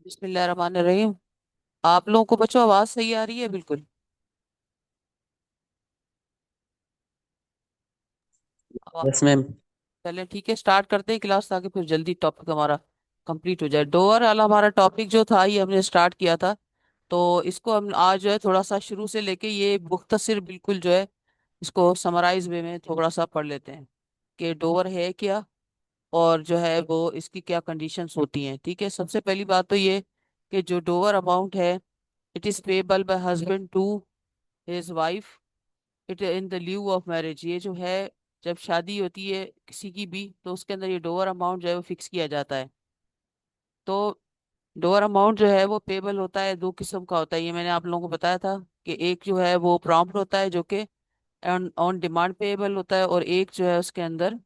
बिस्मिल्लाहिर्रहमानिर्रहीम। आप लोगों को बच्चों आवाज सही आ रही है? बिल्कुल। आवा- यस मैम। चलें ठीक है, स्टार्ट करते हैं क्लास ताकि फिर जल्दी टॉपिक हमारा कंप्लीट हो जाए। डोअर वाला हमारा टॉपिक जो था ये हमने स्टार्ट किया था, तो इसको हम आज जो है थोड़ा सा शुरू से लेके ये मुख्तसर बिल्कुल जो है इसको समराइज वे में थोड़ा सा पढ़ लेते हैं कि डोअर है क्या और जो है वो इसकी क्या कंडीशंस होती हैं। ठीक है, सबसे पहली बात तो ये कि जो डोअर अमाउंट है, it is payable by husband to his wife it in the lieu of marriage. ये जो है जब शादी होती है किसी की भी तो उसके अंदर ये डोअर अमाउंट जो है वो फिक्स किया जाता है। तो डोअर अमाउंट जो है वो पेबल होता है, दो किस्म का होता है। ये मैंने आप लोगों को बताया था कि एक जो है वो प्रॉम्प्ट होता है जो कि ऑन ऑन डिमांड पेबल होता है, और एक जो है उसके अंदर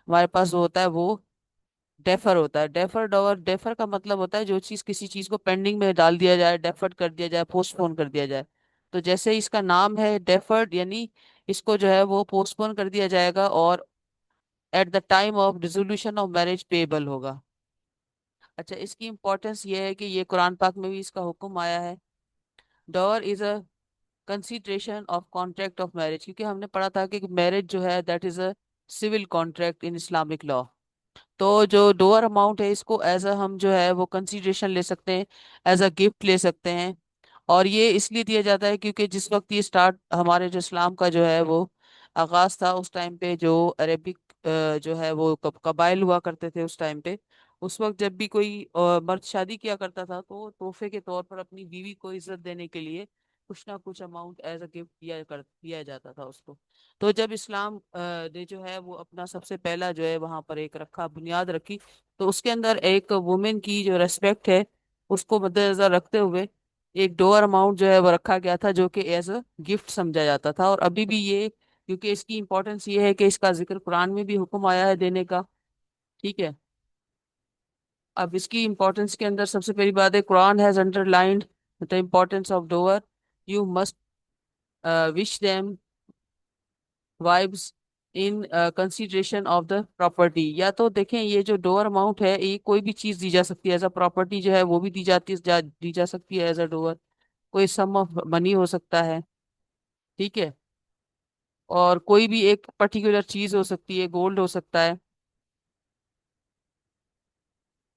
हमारे पास जो होता है वो डेफर होता है। डेफर डोअर, डेफर का मतलब होता है जो चीज किसी चीज को पेंडिंग में डाल दिया जाए, डेफर्ड कर दिया जाए, पोस्टपोन कर दिया जाए। तो जैसे इसका नाम है डेफर्ड, यानी इसको जो है वो पोस्टपोन कर दिया जाएगा और eight the time of dissolution of marriage payable होगा। अच्छा, इसकी इंपॉर्टेंस ये है कि ये कुरान पाक में भी इसका हुक्म आया है। Dower is a consideration of contract of marriage, क्योंकि हमने पढ़ा था कि मैरिज जो है that is a civil contract in Islamic law. तो जो डोअर अमाउंट है इसको एज अ हम जो है वो कंसिडरेशन ले सकते हैं, एज अ गिफ्ट ले सकते हैं। और ये इसलिए दिया जाता है क्योंकि जिस वक्त ये स्टार्ट हमारे जो इस्लाम का जो है वो आगाज था, उस टाइम पे जो अरेबिक जो है वो कबाइल हुआ करते थे उस टाइम पे। उस वक्त जब भी कोई मर्द शादी किया करता था तो तोहफे के तौर पर अपनी बीवी को इज्जत देने के लिए कुछ ना कुछ अमाउंट एज अ गिफ्ट दिया जाता था उसको। तो जब इस्लाम ने जो है वो अपना सबसे पहला जो है वहां पर एक रखा, बुनियाद रखी, तो उसके अंदर एक वुमेन की जो रेस्पेक्ट है उसको मद्देनजर रखते हुए एक डोअर अमाउंट जो है वो रखा गया था, जो कि एज अ गिफ्ट समझा जाता था। और अभी भी ये, क्योंकि इसकी इंपॉर्टेंस ये है कि इसका जिक्र कुरान में भी हुक्म आया है देने का। ठीक है, अब इसकी इंपॉर्टेंस के अंदर सबसे पहली बात है, Quran has underlined the importance of door. You must wish them vibes in consideration of the property. या तो देखें, ये जो डोअर अमाउंट है ये कोई भी चीज दी जा सकती है एज अ प्रॉपर्टी, जो है वो भी दी जा सकती है एज अ डोअर। कोई सम ऑफ मनी हो सकता है। ठीक है, और कोई भी एक पर्टिकुलर चीज हो सकती है, गोल्ड हो सकता है।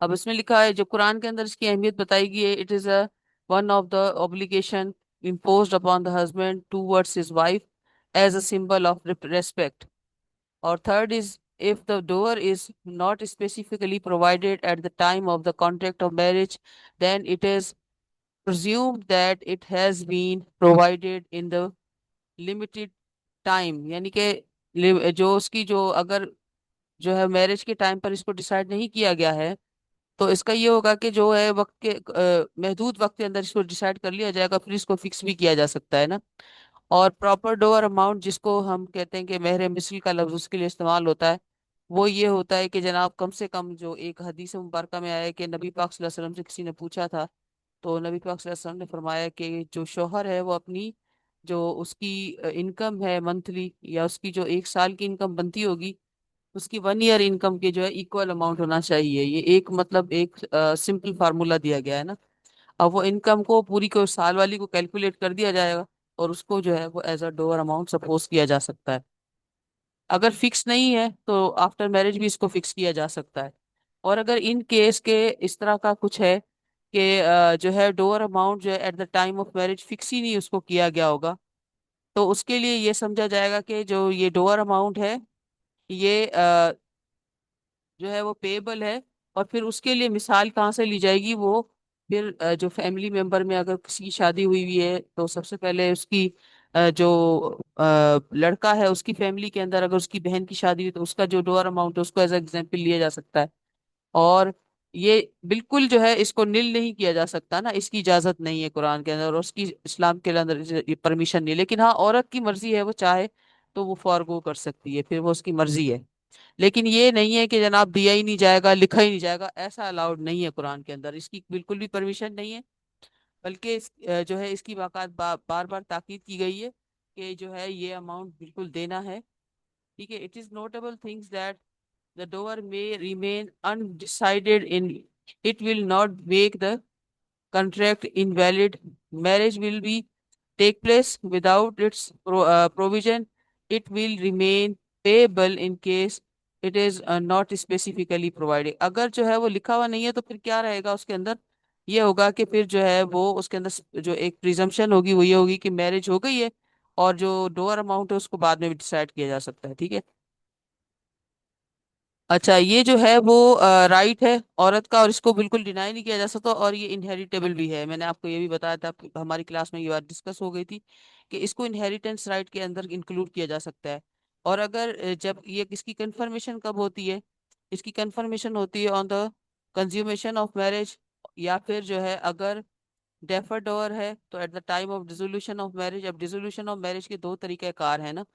अब इसमें लिखा है, जो कुरान के अंदर इसकी अहमियत बताई गई है, it is a one of the obligation imposed upon the husband towards his wife as a symbol of respect. Or third is, if the dower is not specifically provided at the time of the contract of marriage, then it is presumed that it has been provided in the limited time। यानी कि जो उसकी जो अगर जो है marriage के time पर इसको डिसाइड नहीं किया गया है, तो इसका ये होगा कि जो है वक्त के महदूद वक्त के अंदर इसको डिसाइड कर लिया जाएगा, फिर इसको फिक्स भी किया जा सकता है ना। और प्रॉपर डोअर अमाउंट जिसको हम कहते हैं कि महर मिस्र का लफ्ज उसके लिए इस्तेमाल होता है, वो ये होता है कि जनाब कम से कम, जो एक हदीस मुबारक में आया है कि नबी पाक सल्लल्लाहु अलैहि वसल्लम से किसी ने पूछा था, तो नबी पाक सल्लल्लाहु अलैहि वसल्लम ने फरमाया कि जो शौहर है वो अपनी जो उसकी इनकम है मंथली, या उसकी जो एक साल की इनकम बनती होगी, उसकी 1 ईयर इनकम के जो है इक्वल अमाउंट होना चाहिए। ये एक मतलब एक सिंपल फार्मूला दिया गया है ना। अब वो इनकम को पूरी को साल वाली को कैलकुलेट कर दिया जाएगा और उसको जो है वो as a dower amount suppose किया जा सकता है। अगर फिक्स नहीं है तो आफ्टर मैरिज भी इसको फिक्स किया जा सकता है। और अगर इन केस के इस तरह का कुछ है कि जो है डोअर अमाउंट जो है at the time of marriage fix ही नहीं उसको किया गया होगा, तो उसके लिए ये समझा जाएगा कि जो ये डोअर अमाउंट है ये जो है वो पेएबल है। और फिर उसके लिए मिसाल कहाँ से ली जाएगी, वो फिर जो फैमिली मेंबर में अगर किसी की शादी हुई हुई है तो सबसे पहले उसकी जो लड़का है उसकी फैमिली के अंदर अगर उसकी बहन की शादी हुई तो उसका जो डोअर अमाउंट है उसको एज एग्जाम्पल लिया जा सकता है। और ये बिल्कुल जो है इसको निल नहीं किया जा सकता ना, इसकी इजाजत नहीं है कुरान के अंदर और उसकी इस्लाम के अंदर ये परमिशन नहीं है। लेकिन हाँ, औरत की मर्जी है, वो चाहे तो वो फॉरगो कर सकती है, फिर वो उसकी मर्जी है। लेकिन ये नहीं है कि जनाब दिया ही नहीं जाएगा, लिखा ही नहीं जाएगा, ऐसा अलाउड नहीं है कुरान के अंदर, इसकी बिल्कुल भी परमिशन नहीं है। बल्कि जो है इसकी बार बार ताकीद की गई है कि जो है ये अमाउंट बिल्कुल देना है। ठीक है, it is notable things that the Dover may remain undecided in it will not make the contract invalid, marriage will be take place without its provision, it will remain payable in case it is not specifically provided। अगर जो है वो लिखा हुआ नहीं है तो फिर क्या रहेगा उसके अंदर, ये होगा कि फिर जो है वो उसके अंदर जो एक प्रिजम्पशन होगी वो ये होगी कि मैरिज हो गई है, और जो डोअर अमाउंट है उसको बाद में भी डिसाइड किया जा सकता है। ठीक है। अच्छा, ये जो है वो राइट है औरत का, और इसको बिल्कुल डिनाई नहीं किया जा सकता, और ये इनहेरिटेबल भी है। मैंने आपको ये भी बताया था, हमारी क्लास में ये बात डिस्कस हो गई थी कि इसको इनहेरिटेंस राइट के अंदर इंक्लूड किया जा सकता है। और अगर जब ये इसकी कंफर्मेशन कब होती है, इसकी कंफर्मेशन होती है on the consummation of marriage, या फिर जो है अगर डेफर्ड ओवर है तो eight the time of dissolution of marriage. अब डिसोल्यूशन ऑफ मैरिज के दो तरीके कार है ना,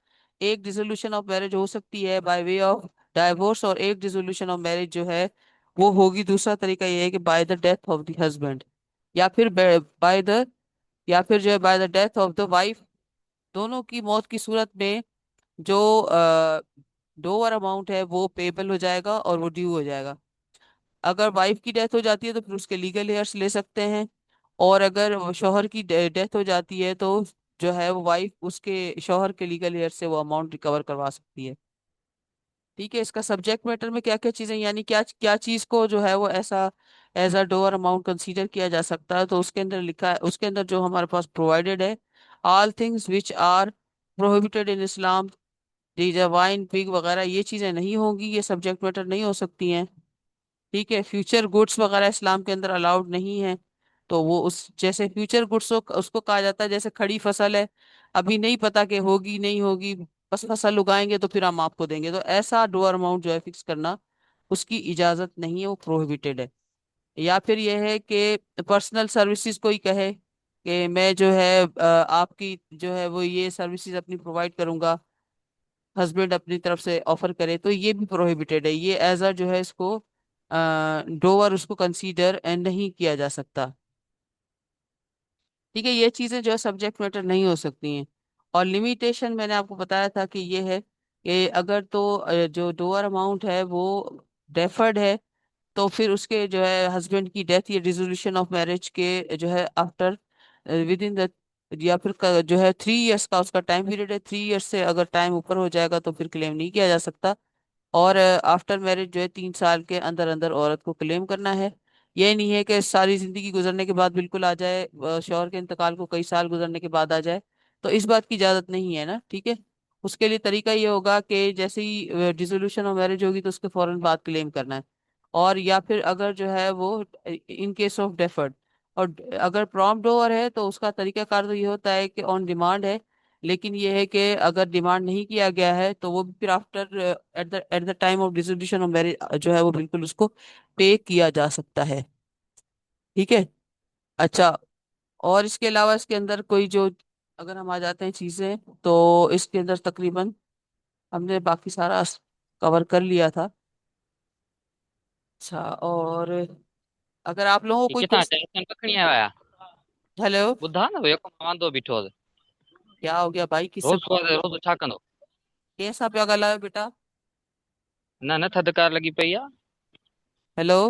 एक डिसोल्यूशन ऑफ मैरिज हो सकती है बाय वे ऑफ डाइवोर्स, और एक डिसोल्यूशन ऑफ मैरिज जो है वो होगी, दूसरा तरीका ये है कि by the death of the husband, या फिर बाय द, या फिर जो है by the death of the wife. दोनों की मौत की सूरत में जो डोवर अमाउंट है वो पेबल हो जाएगा और वो ड्यू हो जाएगा। अगर वाइफ की डेथ हो जाती है तो फिर उसके लीगल हेयर्स ले सकते हैं, और अगर वो शौहर की डेथ हो जाती है तो जो है वो वाइफ उसके शौहर के लीगल हेयर से वो अमाउंट रिकवर करवा सकती है। ठीक है। इसका सब्जेक्ट मैटर में क्या क्या चीजें, यानी क्या क्या चीज को जो है वो ऐसा as a dower amount consider किया जा सकता है, तो उसके अंदर लिखा है, उसके अंदर जो हमारे पास प्रोवाइडेड है, all things which are prohibited in Islam, DJ wine pig वगैरह ये चीजें नहीं होंगी, ये सब्जेक्ट मैटर नहीं हो सकती हैं। ठीक है। फ्यूचर गुड्स वगैरह इस्लाम के अंदर अलाउड नहीं है, तो वो उस जैसे फ्यूचर गुड्स उसको कहा जाता है, जैसे खड़ी फसल है, अभी नहीं पता कि होगी नहीं होगी, बस फसल उगाएंगे तो फिर हम आपको देंगे, तो ऐसा डोअर अमाउंट जो है फिक्स करना उसकी इजाजत नहीं है, वो प्रोहिबिटेड है। या फिर यह है कि पर्सनल सर्विसेज कोई कहे कि मैं जो है आपकी जो है वो ये सर्विसेज अपनी प्रोवाइड करूंगा, हस्बैंड अपनी तरफ से ऑफर करे, तो ये भी प्रोहिबिटेड है, ये एज अ जो है इसको डोवर उसको कंसीडर नहीं किया जा सकता। ठीक है। ये चीजें जो है सब्जेक्ट मैटर नहीं हो सकती हैं। और लिमिटेशन मैंने आपको बताया था कि ये है कि अगर तो जो डोवर अमाउंट है वो डेफर्ड है, तो फिर उसके जो है हस्बैंड की डेथ या डिसोल्यूशन ऑफ मैरिज के जो है आफ्टर विद इन द, या फिर जो है 3 इयर्स का उसका टाइम पीरियड है, 3 इयर्स से अगर टाइम ऊपर हो जाएगा तो फिर क्लेम नहीं किया जा सकता। और आफ्टर मैरिज जो है 3 साल के अंदर अंदर औरत को क्लेम करना है। ये नहीं है कि सारी जिंदगी गुजरने के बाद बिल्कुल आ जाए, शौहर के इंतकाल को कई साल गुजरने के बाद आ जाए, तो इस बात की इजाजत नहीं है ना। ठीक है। उसके लिए तरीका ये होगा कि जैसे ही डिसोल्यूशन ऑफ मैरिज होगी तो उसके फौरन बाद क्लेम करना है। और या फिर अगर जो है वो इन केस ऑफ डेफर्ड, और अगर प्रॉम्प्ट ओवर है तो उसका तरीकाकार तो ये होता है कि ऑन डिमांड है, लेकिन ये है कि अगर डिमांड नहीं किया गया है तो वो भी फिर after eight the time of dissolution of marriage जो है वो बिल्कुल उसको पे किया जा सकता है। ठीक है। अच्छा, और इसके अलावा इसके अंदर कोई जो, अगर हम आ जाते हैं चीजें, तो इसके अंदर तकरीबन हमने बाकी सारा कवर कर लिया था। अच्छा, और अगर आप लोगों को ये कोई किथां क्वेश्चन। टेंशन रखणी है वाया। हेलो। ॿुधा न हुयो को वांदो बीठो हुओ। क्या हो गया भाई, किससे रोज़ सुबुह रोज़ छा कंदो? कैसा पिया ॻाल्हायो बेटा? न न थधिकार लॻी पई आहे। हेलो।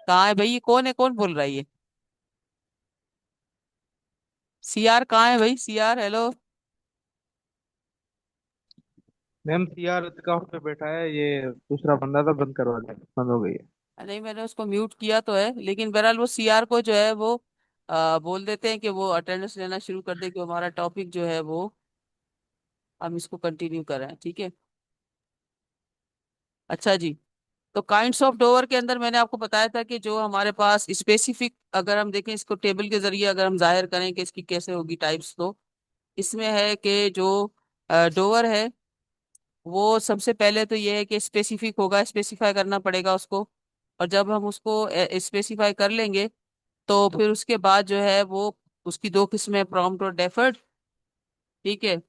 कहाँ है भाई, ये कौन है, कौन बोल रहा है ये? सीआर कहाँ है भाई, सीआर? हेलो। मैम सीआर काफ पे बैठा है, ये दूसरा बंदा था, बंद करवा दिया, बंद हो गई है। नहीं, मैंने उसको म्यूट किया तो है, लेकिन बहरहाल वो सीआर को जो है वो बोल देते हैं कि वो अटेंडेंस लेना शुरू कर दे, कि हमारा टॉपिक जो है वो हम इसको कंटिन्यू करें। ठीक है। अच्छा जी। तो काइंड्स ऑफ डोवर के अंदर मैंने आपको बताया था कि जो हमारे पास स्पेसिफिक, अगर हम देखें इसको टेबल के जरिए अगर हम जाहिर करें कि इसकी कैसे होगी टाइप्स, तो इसमें है कि जो डोवर है वो सबसे पहले तो ये है कि स्पेसिफिक होगा, स्पेसिफाई करना पड़ेगा उसको, और जब हम उसको स्पेसिफाई कर लेंगे तो फिर उसके बाद जो है वो उसकी दो किस्में, प्रॉम्प्ट और डेफर्ड। ठीक है।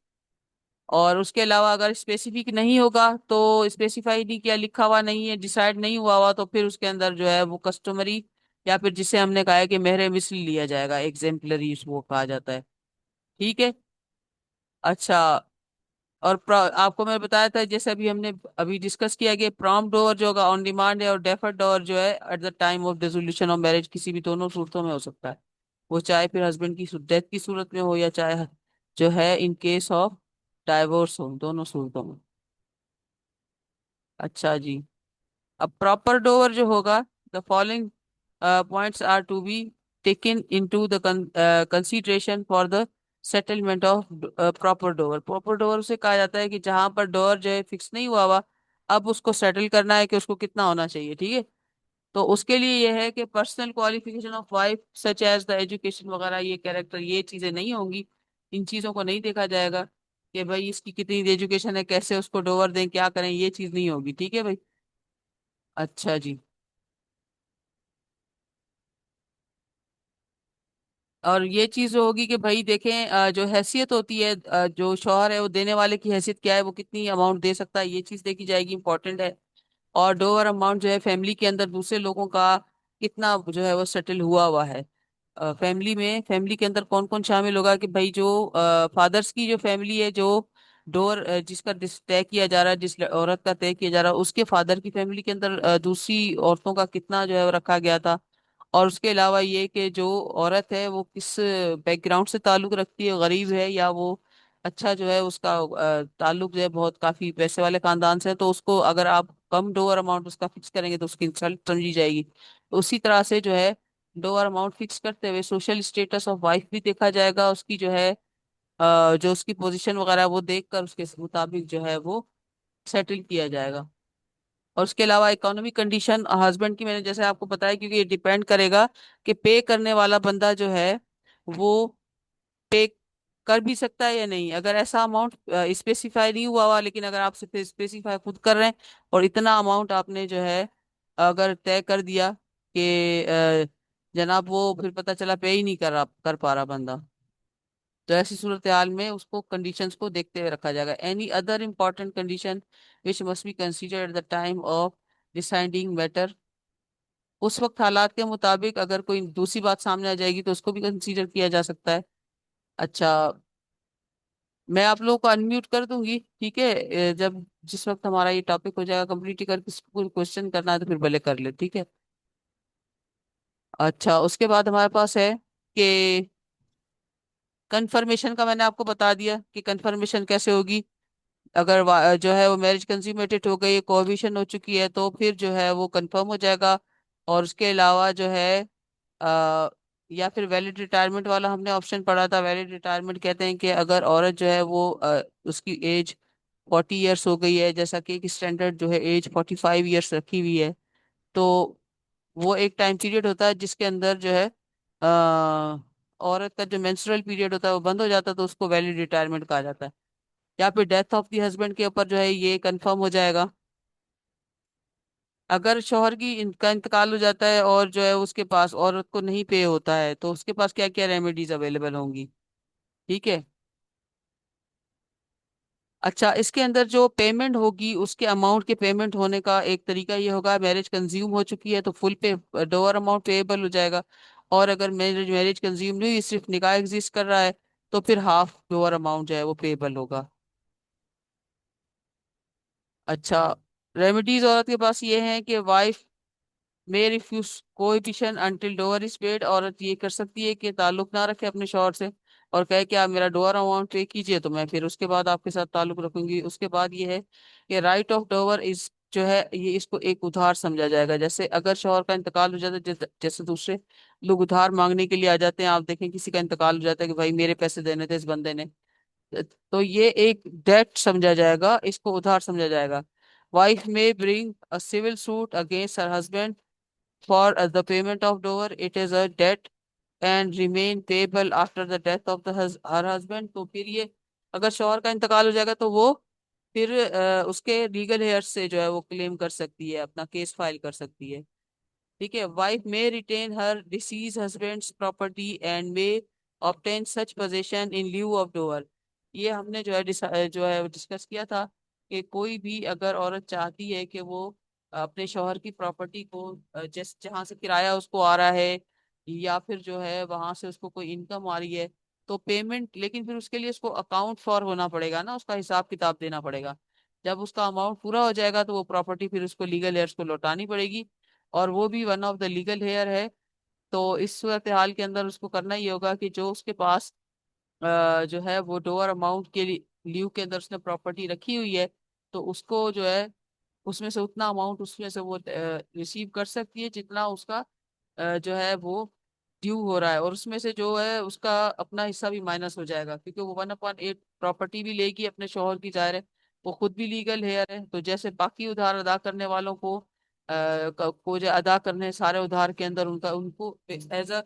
और उसके अलावा अगर स्पेसिफिक नहीं होगा, तो स्पेसिफाई नहीं किया, लिखा हुआ नहीं है, डिसाइड नहीं हुआ हुआ, तो फिर उसके अंदर जो है वो कस्टमरी, या फिर जिसे हमने कहा है कि मेहर मिस्र लिया जाएगा, एग्जेम्पलरी वो कहा जाता है। ठीक है। अच्छा, और आपको मैंने बताया था, जैसे अभी हमने अभी डिस्कस किया कि प्रॉम्प्ट डोवर जो होगा ऑन डिमांड है, और डेफर्ड डोवर जो है at the time of dissolution of marriage, किसी भी दोनों सूरतों में हो सकता है। वो चाहे फिर हस्बैंड की डेथ की सूरत में हो, या चाहे जो है इन केस ऑफ डाइवोर्स हो, दोनों सूरतों में। अच्छा जी। अब प्रॉपर डोवर जो होगा, the following points are to be taken into the consideration for the settlement of proper dower. Proper dower उसे कहा जाता है कि जहां पर डोवर जो है फिक्स नहीं हुआ हुआ, अब उसको सेटल करना है कि उसको कितना होना चाहिए, ठीक है। तो उसके लिए यह है कि personal qualification of wife such as the education वगैरह, ये कैरेक्टर, ये चीजें नहीं होंगी। इन चीजों को नहीं देखा जाएगा कि भाई इसकी कितनी एजुकेशन है, कैसे उसको डोवर दें, क्या करें, ये चीज नहीं होगी, ठीक है भाई। अच्छा जी। और ये चीज होगी कि भाई देखें, जो हैसियत होती है, जो शौहर है वो देने वाले की हैसियत क्या है, वो कितनी अमाउंट दे सकता है, ये चीज देखी जाएगी, इंपॉर्टेंट है। और डोवर अमाउंट जो है फैमिली के अंदर दूसरे लोगों का कितना जो है वो सेटल हुआ हुआ है। फैमिली में, फैमिली के अंदर कौन कौन शामिल होगा, कि भाई जो फादर्स की जो फैमिली है, जो डोर जिसका तय किया जा रहा है, जिस औरत का तय किया जा रहा है, उसके फादर की फैमिली के अंदर दूसरी औरतों का कितना जो है वो रखा गया था। और उसके अलावा ये कि जो औरत है वो किस बैकग्राउंड से ताल्लुक रखती है, गरीब है या वो अच्छा जो है उसका ताल्लुक जो है बहुत काफी पैसे वाले खानदान से है, तो उसको अगर आप कम डोअर अमाउंट उसका फिक्स करेंगे तो उसकी इंसल्ट समझी जाएगी। तो उसी तरह से जो है डोअर अमाउंट फिक्स करते हुए सोशल स्टेटस ऑफ वाइफ भी देखा जाएगा, उसकी जो है जो उसकी पोजीशन वगैरह है, वो देख कर उसके मुताबिक जो है वो सेटल किया जाएगा। और उसके अलावा इकोनॉमिक कंडीशन हस्बैंड की, मैंने जैसे आपको बताया, क्योंकि ये डिपेंड करेगा कि पे करने वाला बंदा जो है वो पे कर भी सकता है या नहीं। अगर ऐसा अमाउंट स्पेसिफाई नहीं हुआ हुआ, लेकिन अगर आप स्पेसिफाई खुद कर रहे हैं और इतना अमाउंट आपने जो है अगर तय कर दिया कि जनाब, वो फिर पता चला पे ही नहीं कर पा रहा बंदा, तो ऐसी सूरत हाल में उसको कंडीशंस को देखते हुए रखा जाएगा। Any other important condition which must be considered at the time of deciding matter, उस वक्त हालात के मुताबिक अगर कोई दूसरी बात सामने आ जाएगी तो उसको भी कंसीडर किया जा सकता है। अच्छा, मैं आप लोगों को अनम्यूट कर दूंगी, ठीक है। जब जिस वक्त हमारा ये टॉपिक हो जाएगा कंप्लीट करके कोई क्वेश्चन करना है तो फिर भले कर ले, ठीक है। अच्छा, उसके बाद हमारे पास है कि कंफर्मेशन का, मैंने आपको बता दिया कि कंफर्मेशन कैसे होगी। अगर जो है वो मैरिज कंज्यूमेटेड हो गई, कोहैबिटेशन हो चुकी है, तो फिर जो है वो कंफर्म हो जाएगा। और उसके अलावा जो है आ, या फिर वैलिड रिटायरमेंट वाला हमने ऑप्शन पढ़ा था। वैलिड रिटायरमेंट कहते हैं कि अगर औरत जो है वो उसकी एज 40 ईयर्स हो गई है, जैसा कि एक स्टैंडर्ड जो है एज 45 ईयर्स रखी हुई है, तो वो एक टाइम पीरियड होता है जिसके अंदर जो है औरत का जो मेंस्ट्रुअल पीरियड होता है वो बंद हो जाता है, तो उसको वैलिड रिटायरमेंट कहा जाता है। या फिर डेथ ऑफ द हस्बैंड के ऊपर जो है ये कंफर्म हो जाएगा। अगर शौहर की का इंतकाल हो जाता है और जो है उसके पास औरत को नहीं पे होता है, तो उसके पास क्या क्या रेमेडीज अवेलेबल होंगी, ठीक है। अच्छा, इसके अंदर जो पेमेंट होगी, उसके अमाउंट के पेमेंट होने का एक तरीका ये होगा, मैरिज कंज्यूम हो चुकी है तो फुल पे डोअर अमाउंट पेएबल हो जाएगा। और अगर मैरिज मैरिज कंज्यूम नहीं हुई, सिर्फ निकाह एग्जिस्ट कर रहा है, तो फिर हाफ डोअर अमाउंट जो है वो पेएबल होगा। अच्छा, रेमेडीज औरत के पास ये है कि wife may refuse cohabitation until dower is paid. औरत ये कर सकती है कि ताल्लुक ना रखे अपने शौहर से और कहे कि आप मेरा डोअर अमाउंट पे कीजिए, तो मैं फिर उसके बाद आपके साथ ताल्लुक रखूंगी। उसके बाद ये है कि राइट ऑफ डोअर इज जो है ये, इसको एक उधार समझा जाएगा। जैसे अगर शौहर का इंतकाल हो जाता है, जैसे दूसरे लोग उधार मांगने के लिए आ जाते हैं, आप देखें किसी का इंतकाल हो जाता है कि भाई मेरे पैसे देने थे इस बंदे ने, तो ये एक डेट समझा जाएगा, इसको उधार समझा जाएगा। Wife may bring a civil suit against her husband for the payment of dower. It is a debt and remain payable after the death of her husband. तो फिर ये अगर शौहर का इंतकाल हो जाएगा तो वो फिर उसके लीगल हेयर्स से जो है वो क्लेम कर सकती है, अपना केस फाइल कर सकती है, ठीक है। Wife may retain her deceased husband's property and may obtain such position in lieu of dower. ये हमने जो है जो है डिस्कस किया था कि कोई भी अगर औरत चाहती है कि वो अपने शौहर की प्रॉपर्टी को जैसे जहाँ से किराया उसको आ रहा है, या फिर जो है वहां से उसको कोई इनकम आ रही है, तो पेमेंट, लेकिन फिर उसके लिए उसको अकाउंट फॉर होना पड़ेगा ना, उसका हिसाब किताब देना पड़ेगा। जब उसका अमाउंट पूरा हो जाएगा तो वो प्रॉपर्टी फिर उसको लीगल हेयर्स को लौटानी पड़ेगी, और वो भी one of the legal heir है। तो इस सूरत हाल के अंदर उसको करना ही होगा कि जो उसके पास जो है वो डोअर अमाउंट के लीव के अंदर उसने प्रॉपर्टी रखी हुई है, तो उसको जो है उसमें से उतना अमाउंट उसमें से वो रिसीव कर सकती है जितना उसका जो है वो ड्यू हो रहा है, और उसमें से जो है उसका अपना हिस्सा भी माइनस हो जाएगा, क्योंकि वो 1/8 प्रॉपर्टी भी लेगी अपने शौहर की, जाहिर है वो खुद भी लीगल हेयर है। तो जैसे बाकी उधार अदा करने वालों को जो अदा करने हैं सारे उधार के अंदर उनका उनको एज अ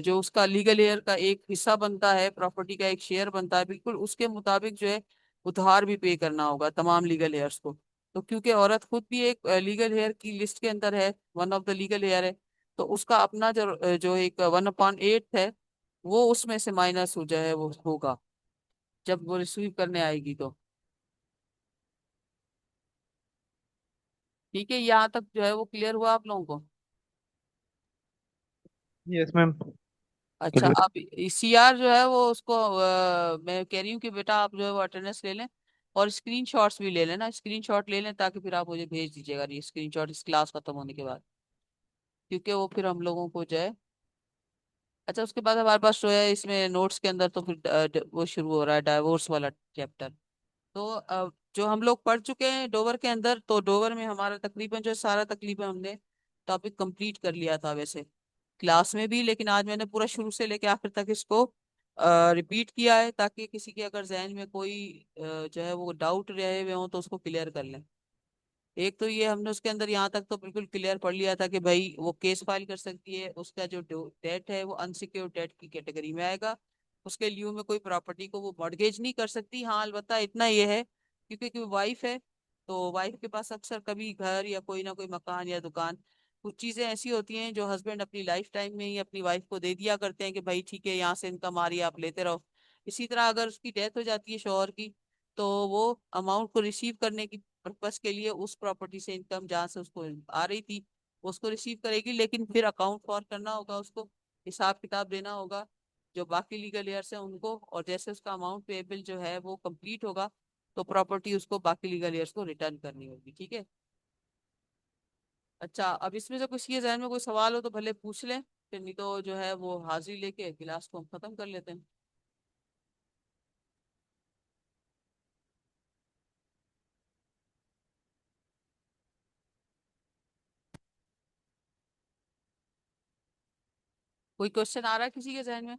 जो उसका लीगल हेयर का एक हिस्सा बनता है, प्रॉपर्टी का एक शेयर बनता है, बिल्कुल उसके मुताबिक जो है उधार भी पे करना होगा तमाम लीगल हेयर्स को। तो क्योंकि औरत खुद भी एक लीगल हेयर की लिस्ट के अंदर है, one of the legal heir है, तो उसका अपना जो एक 1/8 है वो उसमें से माइनस हो जाए वो होगा जब वो रिसीव करने आएगी तो। ठीक है, यहाँ तक जो है वो क्लियर हुआ आप लोगों को? Yes ma'am. अच्छा, अब सीआर जो है वो उसको मैं कह रही हूँ कि बेटा आप जो है वो अटेंडेंस ले लें, और स्क्रीनशॉट्स भी ले लेना, स्क्रीनशॉट ले लें ताकि फिर आप मुझे भेज दीजिएगा ये स्क्रीनशॉट इस क्लास खत्म होने के बाद, क्योंकि वो फिर हम लोगों को जो है। अच्छा, उसके बाद हमारे पास जो है इसमें नोट्स के अंदर तो फिर वो शुरू हो रहा है डाइवोर्स वाला चैप्टर। तो जो हम लोग पढ़ चुके हैं डोवर के अंदर, तो डोवर में हमारा तकरीबन जो है सारा तकरीबन हमने टॉपिक कंप्लीट कर लिया था वैसे क्लास में भी, लेकिन आज मैंने पूरा शुरू से लेके आखिर तक इसको रिपीट किया है ताकि किसी के अगर जहन में कोई जो है वो डाउट रहे हुए हो तो उसको क्लियर कर लें। एक तो ये हमने उसके अंदर यहाँ तक तो बिल्कुल क्लियर पढ़ लिया था कि भाई वो केस फाइल कर सकती है, उसका जो डेट है वो अनसिक्योर्ड डेट की कैटेगरी में आएगा, उसके लियो में कोई प्रॉपर्टी को वो मॉर्गेज नहीं कर सकती। हाँ, अलबत्ता इतना ये है क्योंकि वाइफ है, तो वाइफ के पास अक्सर कभी घर या कोई ना कोई मकान या दुकान, कुछ चीजें ऐसी होती हैं जो हस्बैंड अपनी लाइफ टाइम में ही अपनी वाइफ को दे दिया करते हैं कि भाई ठीक है यहाँ से इनकम आ रही है आप लेते रहो। इसी तरह अगर उसकी डेथ हो जाती है शौहर की, तो वो अमाउंट को रिसीव करने की पर्पस के लिए उस प्रॉपर्टी से इनकम जहाँ से उसको आ रही थी उसको रिसीव करेगी, लेकिन फिर अकाउंट फॉर करना होगा उसको, हिसाब किताब देना होगा जो बाकी लीगल हेयर्स हैं उनको, और जैसे उसका अमाउंट पेएबल जो है वो कंप्लीट होगा तो प्रॉपर्टी उसको बाकी लीगल हेयर्स को रिटर्न करनी होगी। ठीक है। अच्छा, अब इसमें से किसी के जहन में कोई सवाल हो तो भले पूछ लें, फिर नहीं तो जो है वो हाजिरी लेके क्लास को हम खत्म कर लेते हैं। कोई क्वेश्चन आ रहा है किसी के जहन में?